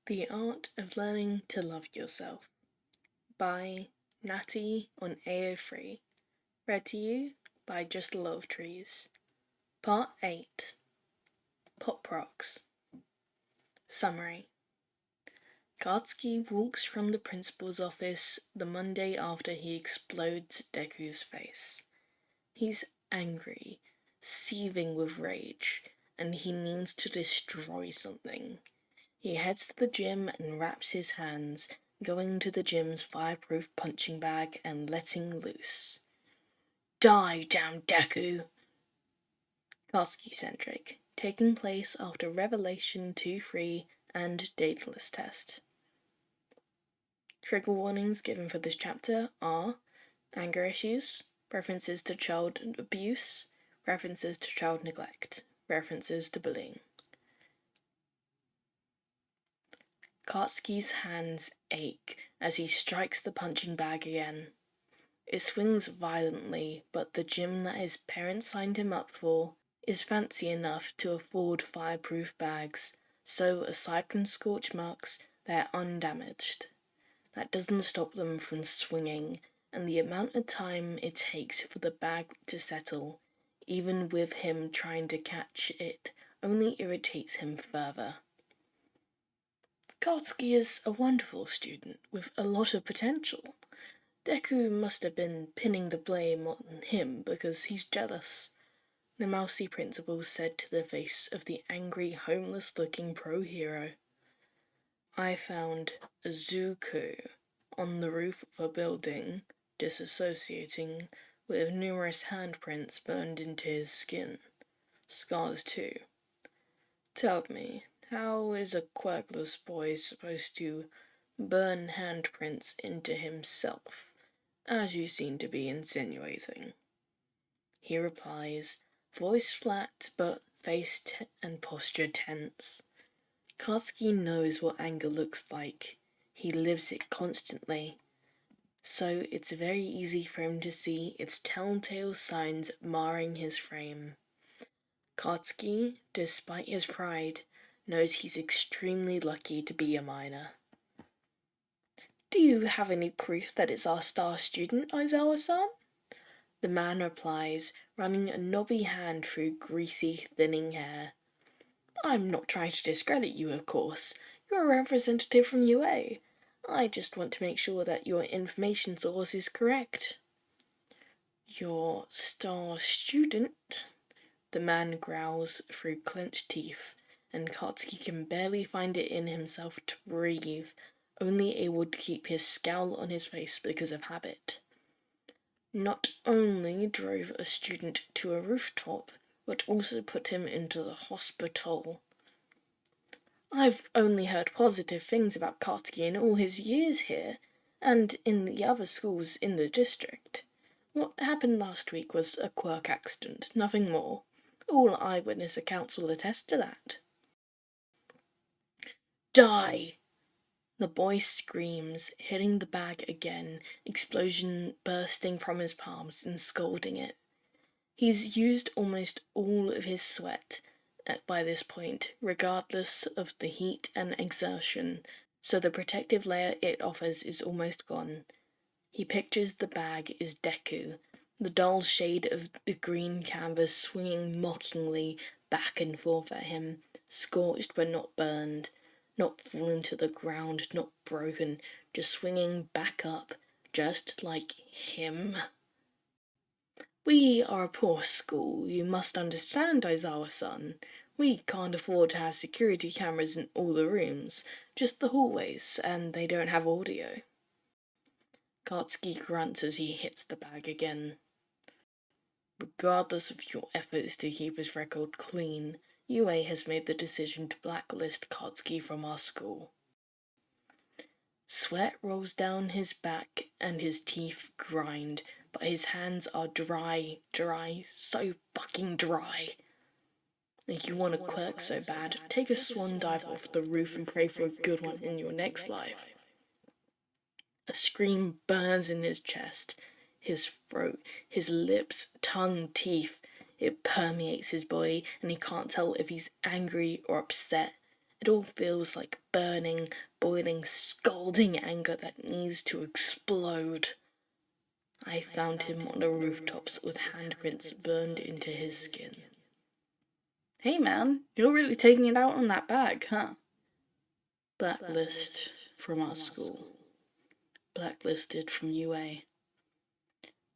The Art of Learning to Love Yourself by Natty on AO3. Read to you by Just Love Trees. Part 8. Poprocks. Summary. Katsuki walks from the principal's office the Monday after he explodes Deku's face. He's angry, seething with rage, and he needs to destroy something. He heads to the gym and wraps his hands, going to the gym's fireproof punching bag and letting loose. Die, damn Deku! Katsuki-centric, taking place after Revelation 2-3 and Daedalus Test. Trigger warnings given for this chapter are anger issues, references to child abuse, references to child neglect, references to bullying. Katsuki's hands ache as he strikes the punching bag again. It swings violently, but the gym that his parents signed him up for is fancy enough to afford fireproof bags, so aside from scorch marks, they're undamaged. That doesn't stop them from swinging, and the amount of time it takes for the bag to settle, even with him trying to catch it, only irritates him further. Katsuki is a wonderful student with a lot of potential. Deku must have been pinning the blame on him because he's jealous, the mousy principal said to the face of the angry, homeless-looking pro-hero. I found Izuku on the roof of a building, disassociating, with numerous handprints burned into his skin. Scars too. Tell me, how is a Quirkless boy supposed to burn handprints into himself, as you seem to be insinuating? He replies, voice flat but face and posture tense. Katsuki knows what anger looks like. He lives it constantly. So it's very easy for him to see its telltale signs marring his frame. Katsuki, despite his pride, knows he's extremely lucky to be a minor. Do you have any proof that it's our star student, Aizawa-san? The man replies, running a knobby hand through greasy, thinning hair. I'm not trying to discredit you, of course. You're a representative from UA. I just want to make sure that your information source is correct. Your star student? The man growls through clenched teeth, and Katsuki can barely find it in himself to breathe, only able to keep his scowl on his face because of habit. Not only drove a student to a rooftop, but also put him into the hospital. I've only heard positive things about Katsuki in all his years here, and in the other schools in the district. What happened last week was a quirk accident, nothing more. All eyewitness accounts will attest to that. Die! The boy screams, hitting the bag again, explosion bursting from his palms and scalding it. He's used almost all of his sweat by this point, regardless of the heat and exertion, so the protective layer it offers is almost gone. He pictures the bag is Deku, the dull shade of the green canvas swinging mockingly back and forth at him, scorched but not burned, not fallen to the ground, not broken, just swinging back up, just like him. We are a poor school, you must understand, Aizawa-san. We can't afford to have security cameras in all the rooms, just the hallways, and they don't have audio. Katsuki grunts as he hits the bag again. Regardless of your efforts to keep his record clean, UA has made the decision to blacklist Katsuki from our school. Sweat rolls down his back and his teeth grind, but his hands are dry, so fucking dry. If you want a quirk so bad, take a swan dive off the roof and pray for a good one in your next life. A scream burns in his chest, his throat, his lips, tongue, teeth. It permeates his body, and he can't tell if he's angry or upset, It all feels like burning, boiling, scalding anger that needs to explode. I found him on the rooftops with handprints burned into his skin. Hey man, you're really taking it out on that bag, huh? Blacklist from our school. Blacklisted from UA.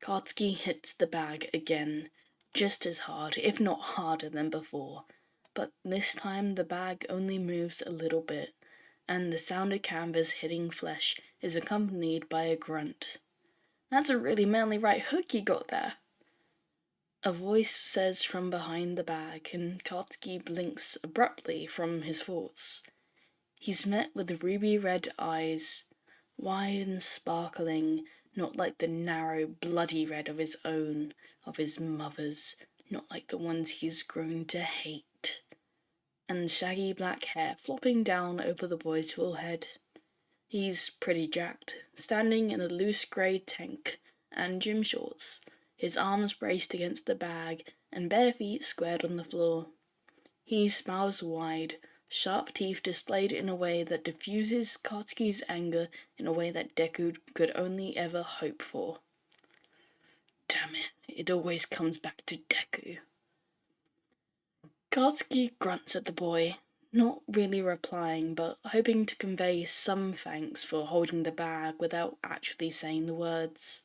Katsuki hits the bag again, just as hard, if not harder than before. But this time the bag only moves a little bit, and the sound of canvas hitting flesh is accompanied by a grunt. That's a really manly right hook you got there. A voice says from behind the bag, and Katsuki blinks abruptly from his thoughts. He's met with ruby-red eyes, wide and sparkling, not like the narrow, bloody red of his own, of his mother's, not like the ones he's grown to hate. And shaggy black hair flopping down over the boy's full head. He's pretty jacked, standing in a loose grey tank and gym shorts, his arms braced against the bag and bare feet squared on the floor. He smiles wide, sharp teeth displayed in a way that diffuses Katsuki's anger in a way that Deku could only ever hope for. Damn it always comes back to Deku. Katsuki grunts at the boy, not really replying, but hoping to convey some thanks for holding the bag without actually saying the words.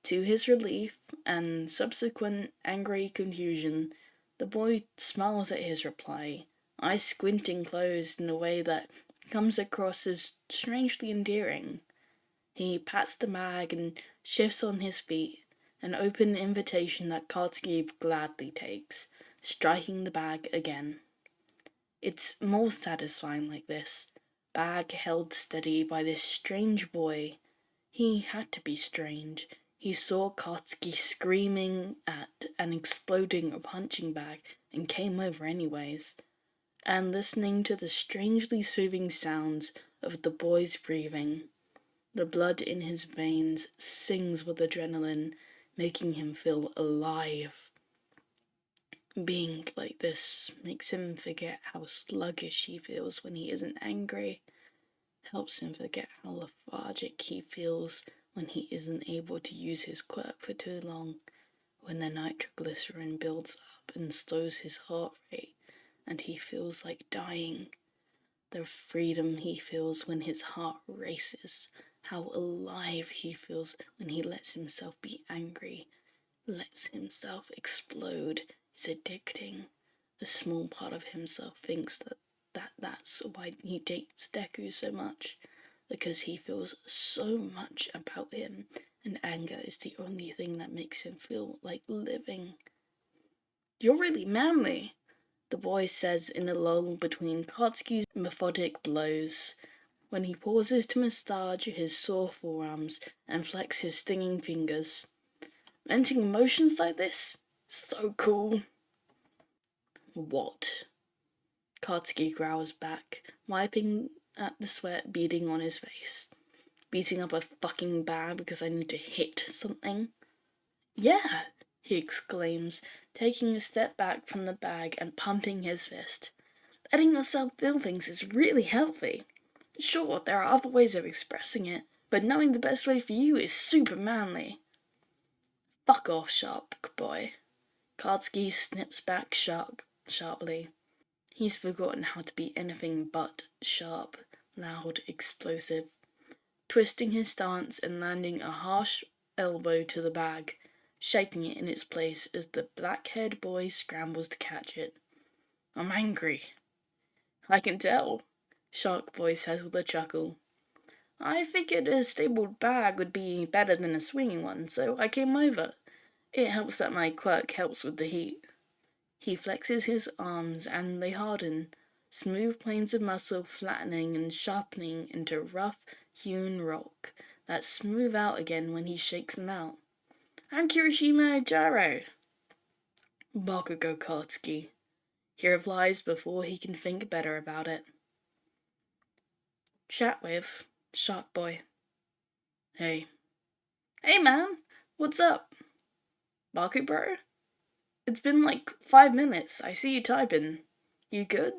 To his relief, and subsequent angry confusion, the boy smiles at his reply, eyes squinting closed in a way that comes across as strangely endearing. He pats the bag and shifts on his feet, an open invitation that Katsuki gladly takes, striking the bag again. It's more satisfying like this, bag held steady by this strange boy. He had to be strange. He saw Katsuki screaming at an exploding punching bag and came over anyways. And listening to the strangely soothing sounds of the boy's breathing. The blood in his veins sings with adrenaline, making him feel alive. Being like this makes him forget how sluggish he feels when he isn't angry. Helps him forget how lethargic he feels when he isn't able to use his quirk for too long, when the nitroglycerin builds up and slows his heart rate, and he feels like dying. The freedom he feels when his heart races, how alive he feels when he lets himself be angry, lets himself explode, is addicting. A small part of himself thinks that's why he dates Deku so much, because he feels so much about him, and anger is the only thing that makes him feel like living. You're really manly, the boy says in a lull between Katsuki's methodic blows, when he pauses to massage his sore forearms and flex his stinging fingers. Venting emotions like this? So cool. What? Katsuki growls back, wiping at the sweat beading on his face. Beating up a fucking bag because I need to hit something? Yeah, he exclaims, taking a step back from the bag and pumping his fist. Letting yourself feel things is really healthy. Sure, there are other ways of expressing it, but knowing the best way for you is super manly. Fuck off, sharp boy. Katsuki snips back sharply. He's forgotten how to be anything but sharp, loud, explosive. Twisting his stance and landing a harsh elbow to the bag, shaking it in its place as the black-haired boy scrambles to catch it. I'm angry. I can tell, Shark Boy says with a chuckle. I figured a stapled bag would be better than a swinging one, so I came over. It helps that my quirk helps with the heat. He flexes his arms and they harden, smooth planes of muscle flattening and sharpening into rough, hewn rock that smooth out again when he shakes them out. I'm Kirishima Eijirou. Bakugo Katsuki, he replies before he can think better about it. Chat with Shark Boy. Hey. Hey man, what's up? Baku bro? It's been like 5 minutes, I see you typing. You good?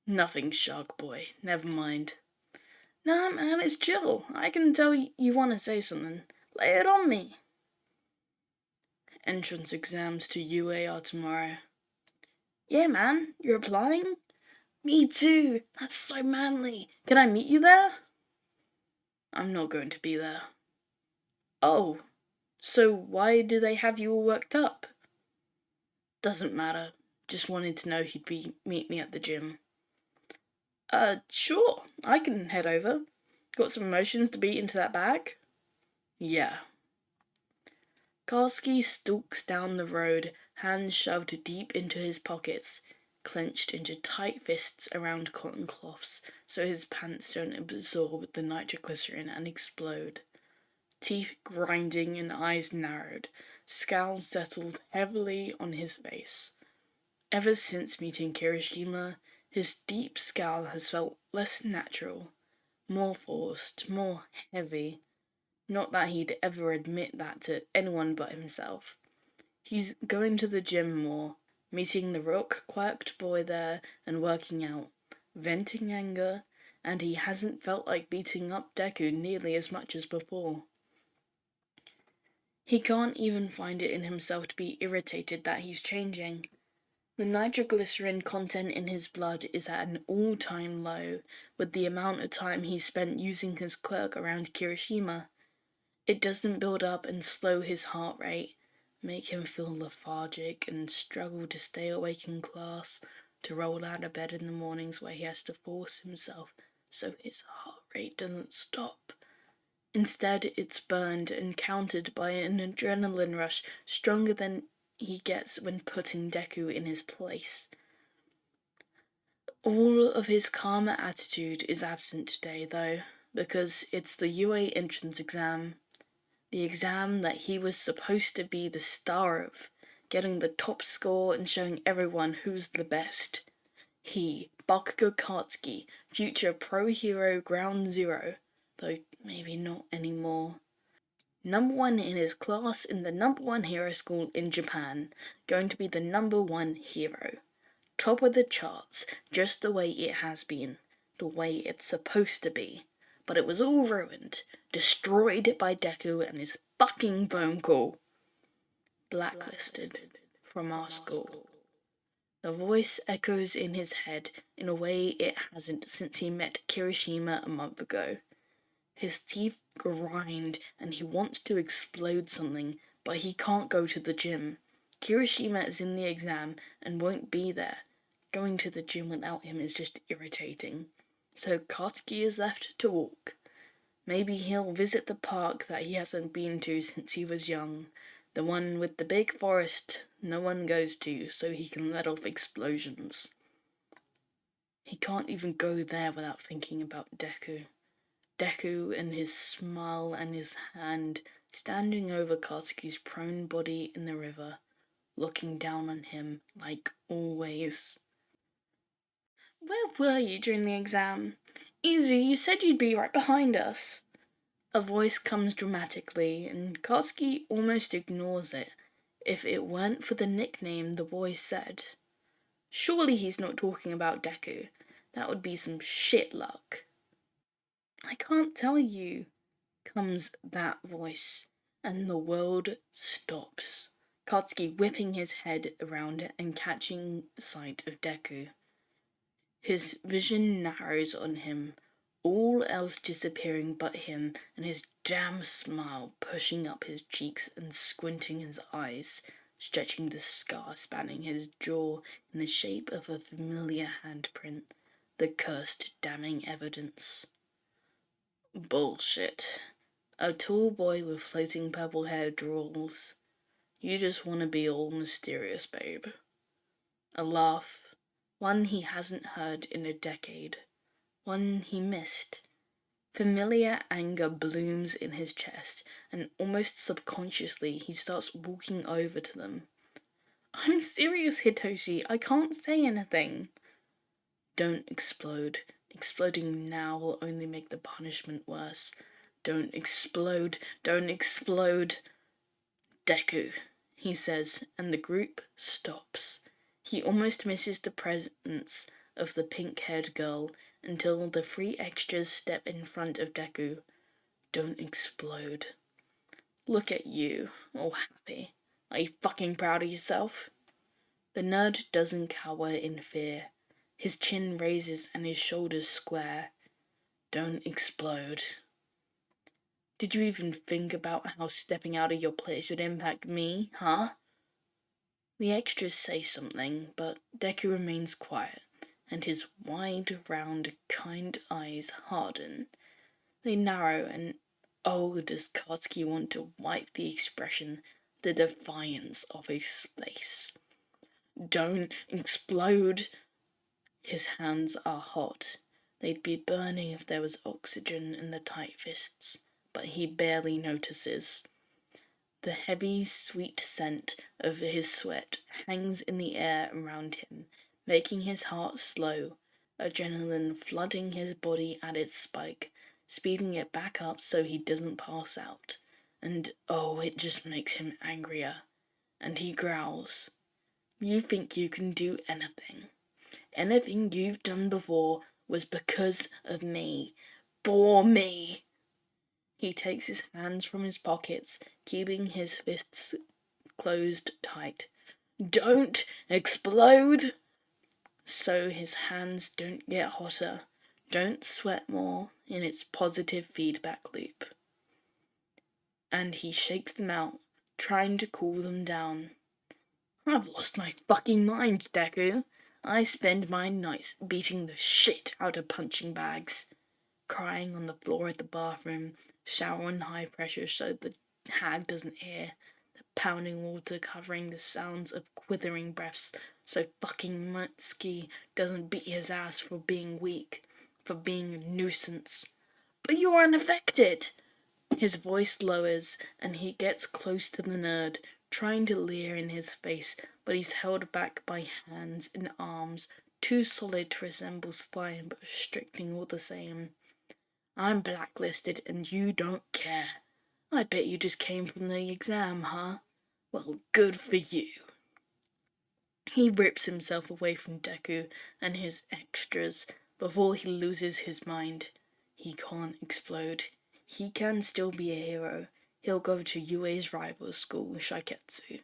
Nothing, Shark Boy. Never mind. Nah, man, it's chill. I can tell you want to say something. Lay it on me. Entrance exams to UA are tomorrow. Yeah, man, you're applying? Me too. That's so manly. Can I meet you there? I'm not going to be there. Oh, so why do they have you all worked up? Doesn't matter. Just wanted to know if you'd meet me at the gym. Sure. I can head over. Got some emotions to beat into that bag? Yeah. Katsuki stalks down the road, hands shoved deep into his pockets, clenched into tight fists around cotton cloths so his pants don't absorb the nitroglycerin and explode. Teeth grinding and eyes narrowed, scowl settled heavily on his face. Ever since meeting Kirishima, his deep scowl has felt less natural, more forced, more heavy. Not that he'd ever admit that to anyone but himself. He's going to the gym more, meeting the rock-quirked boy there and working out, venting anger, and he hasn't felt like beating up Deku nearly as much as before. He can't even find it in himself to be irritated that he's changing. The nitroglycerin content in his blood is at an all-time low, with the amount of time he's spent using his quirk around Kirishima. It doesn't build up and slow his heart rate, make him feel lethargic and struggle to stay awake in class, to roll out of bed in the mornings where he has to force himself so his heart rate doesn't stop. Instead, it's burned and countered by an adrenaline rush stronger than he gets when putting Deku in his place. All of his calmer attitude is absent today, though, because it's the UA entrance exam. The exam that he was supposed to be the star of, getting the top score and showing everyone who's the best. He, Bakugo Katsuki, future pro hero ground zero, though maybe not anymore. Number 1 in his class in the number 1 hero school in Japan, going to be the number 1 hero. Top of the charts, just the way it has been, the way it's supposed to be. But it was all ruined, destroyed by Deku and his fucking phone call. Blacklisted from our school. The voice echoes in his head in a way it hasn't since he met Kirishima a month ago. His teeth grind and he wants to explode something, but he can't go to the gym. Kirishima is in the exam and won't be there. Going to the gym without him is just irritating. So Katsuki is left to walk. Maybe he'll visit the park that he hasn't been to since he was young. The one with the big forest no one goes to so he can let off explosions. He can't even go there without thinking about Deku. Deku and his smile and his hand standing over Katsuki's prone body in the river, looking down on him like always. Where were you during the exam? Izu, you said you'd be right behind us. A voice comes dramatically, and Katsuki almost ignores it, if it weren't for the nickname the boy said. Surely he's not talking about Deku. That would be some shit luck. I can't tell you, comes that voice, and the world stops. Katsuki whipping his head around and catching sight of Deku. His vision narrows on him, all else disappearing but him, and his damn smile pushing up his cheeks and squinting his eyes, stretching the scar spanning his jaw in the shape of a familiar handprint, the cursed damning evidence. Bullshit. A tall boy with floating purple hair drawls. You just want to be all mysterious, babe. A laugh, one he hasn't heard in a decade, one he missed. Familiar anger blooms in his chest, and almost subconsciously he starts walking over to them. I'm serious, Hitoshi, I can't say anything. Don't explode. Exploding now will only make the punishment worse. Don't explode, don't explode. Deku, he says, and the group stops. He almost misses the presence of the pink-haired girl until the 3 extras step in front of Deku. Don't explode. Look at you, all happy. Are you fucking proud of yourself? The nerd doesn't cower in fear. His chin raises and his shoulders square. Don't explode. Did you even think about how stepping out of your place would impact me, huh? The extras say something, but Deku remains quiet, and his wide, round, kind eyes harden. They narrow, and oh, does Katsuki want to wipe the expression, the defiance of his face. Don't explode! His hands are hot. They'd be burning if there was oxygen in the tight fists, but he barely notices. The heavy, sweet scent of his sweat hangs in the air around him, making his heart slow, adrenaline flooding his body at its spike, speeding it back up so he doesn't pass out. And oh, it just makes him angrier. And he growls. You think you can do anything. Anything you've done before was because of me. For me. He takes his hands from his pockets, keeping his fists closed tight. Don't explode! So his hands don't get hotter, don't sweat more in its positive feedback loop. And he shakes them out, trying to cool them down. I've lost my fucking mind, Deku. I spend my nights beating the shit out of punching bags, crying on the floor at the bathroom, shower on high pressure so the hag doesn't hear, the pounding water covering the sounds of quivering breaths so fucking Mitsuki doesn't beat his ass for being weak, for being a nuisance. But you're unaffected! His voice lowers and he gets close to the nerd, trying to leer in his face, but he's held back by hands and arms, too solid to resemble slime but restricting all the same. I'm blacklisted and you don't care. I bet you just came from the exam, huh? Well, good for you. He rips himself away from Deku and his extras before he loses his mind. He can't explode. He can still be a hero. He'll go to Yue's rival school, Shiketsu.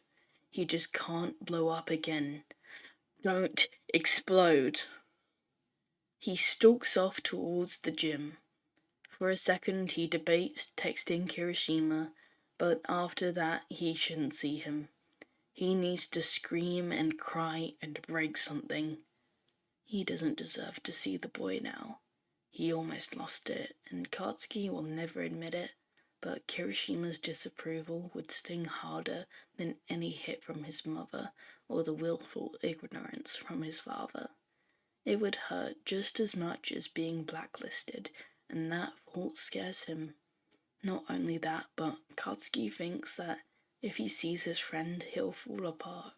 He just can't blow up again. Don't explode. He stalks off towards the gym. For a second he debates texting Kirishima, but after that he shouldn't see him. He needs to scream and cry and break something. He doesn't deserve to see the boy now. He almost lost it, and Katsuki will never admit it, but Kirishima's disapproval would sting harder than any hit from his mother or the willful ignorance from his father. It would hurt just as much as being blacklisted, and that thought scares him. Not only that, but Katsuki thinks that if he sees his friend, he'll fall apart.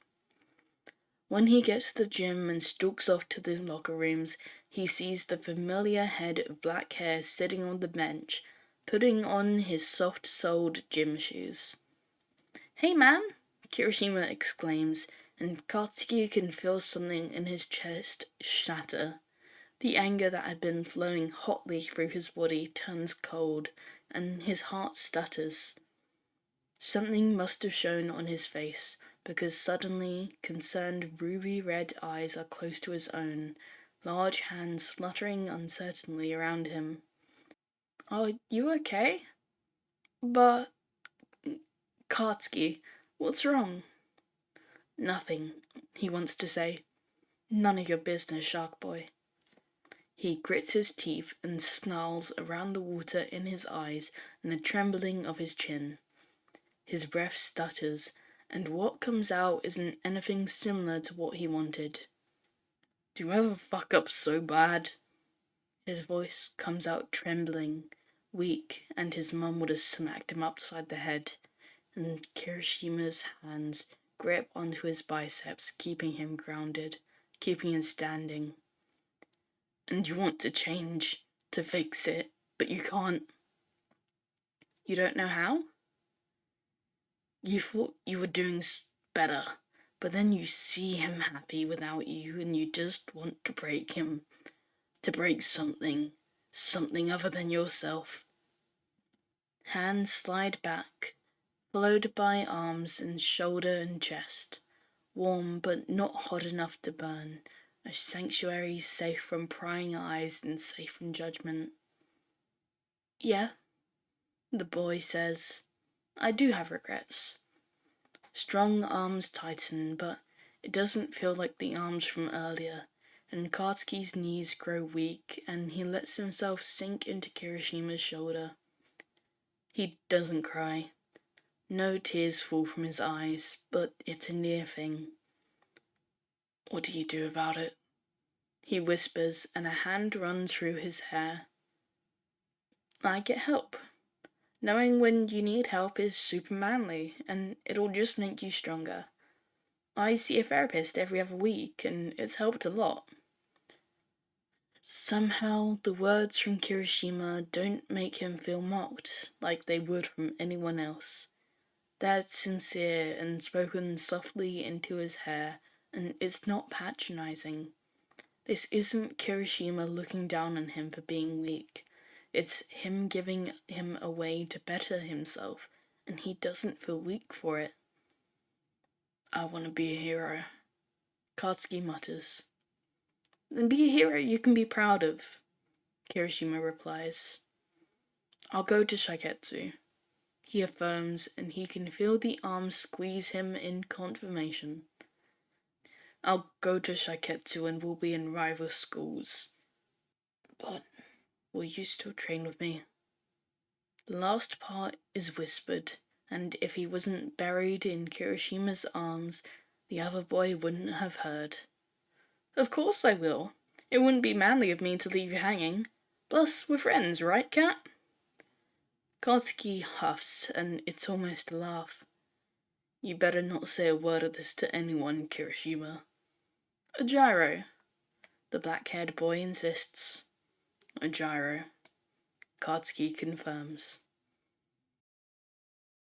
When he gets to the gym and stalks off to the locker rooms, he sees the familiar head of black hair sitting on the bench, putting on his soft-soled gym shoes. Hey man, Kirishima exclaims, and Katsuki can feel something in his chest shatter. The anger that had been flowing hotly through his body turns cold, and his heart stutters. Something must have shown on his face, because suddenly concerned ruby-red eyes are close to his own, large hands fluttering uncertainly around him. Are you okay? But... Katsuki, what's wrong? Nothing, he wants to say. None of your business, Shark Boy. He grits his teeth and snarls around the water in his eyes and the trembling of his chin. His breath stutters, and what comes out isn't anything similar to what he wanted. Do you ever fuck up so bad? His voice comes out trembling, weak, and his mum would have smacked him upside the head, and Kirishima's hands grip onto his biceps, keeping him grounded, keeping him standing. And you want to change, to fix it, but you can't. You don't know how? You thought you were doing better, but then you see him happy without you and you just want to break him. To break something other than yourself. Hands slide back, followed by arms and shoulder and chest. Warm but not hot enough to burn. A sanctuary safe from prying eyes and safe from judgment. Yeah, the boy says. I do have regrets. Strong arms tighten, but it doesn't feel like the arms from earlier, and Katsuki's knees grow weak and he lets himself sink into Kirishima's shoulder. He doesn't cry. No tears fall from his eyes, but it's a near thing. What do you do about it? He whispers, and a hand runs through his hair. I get help. Knowing when you need help is super manly, and it'll just make you stronger. I see a therapist every other week, and it's helped a lot. Somehow, the words from Kirishima don't make him feel mocked, like they would from anyone else. They're sincere and spoken softly into his hair, and it's not patronizing. This isn't Kirishima looking down on him for being weak. It's him giving him a way to better himself, and he doesn't feel weak for it. I want to be a hero, Katsuki mutters. Then be a hero you can be proud of, Kirishima replies. I'll go to Shiketsu, he affirms, and he can feel the arms squeeze him in confirmation. I'll go to Shiketsu and we'll be in rival schools. But will you still train with me? The last part is whispered, and if he wasn't buried in Kirishima's arms, the other boy wouldn't have heard. Of course I will. It wouldn't be manly of me to leave you hanging. Plus, we're friends, right, Cat? Katsuki huffs, and it's almost a laugh. You better not say a word of this to anyone, Kirishima. Eijirou, the black-haired boy insists. Eijirou, Katsuki confirms.